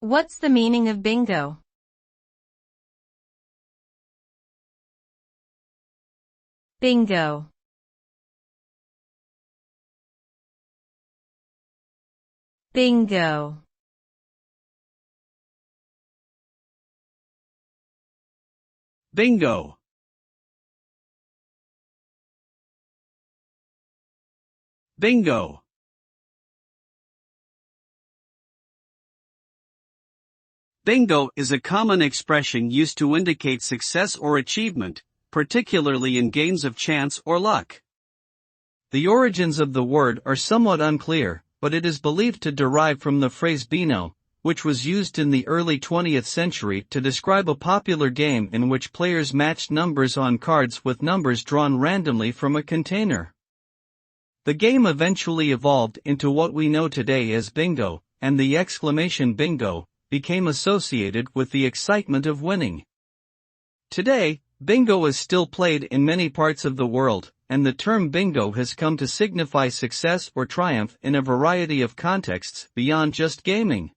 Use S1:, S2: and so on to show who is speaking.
S1: What's the meaning of bingo? Bingo. Bingo.
S2: Bingo. Bingo. Bingo is a common expression used to indicate success or achievement, particularly in games of chance or luck. The origins of the word are somewhat unclear, but it is believed to derive from the phrase bino, which was used in the early 20th century to describe a popular game in which players matched numbers on cards with numbers drawn randomly from a container. The game eventually evolved into what we know today as bingo, and the exclamation bingo became associated with the excitement of winning. Today, bingo is still played in many parts of the world, and the term bingo has come to signify success or triumph in a variety of contexts beyond just gaming.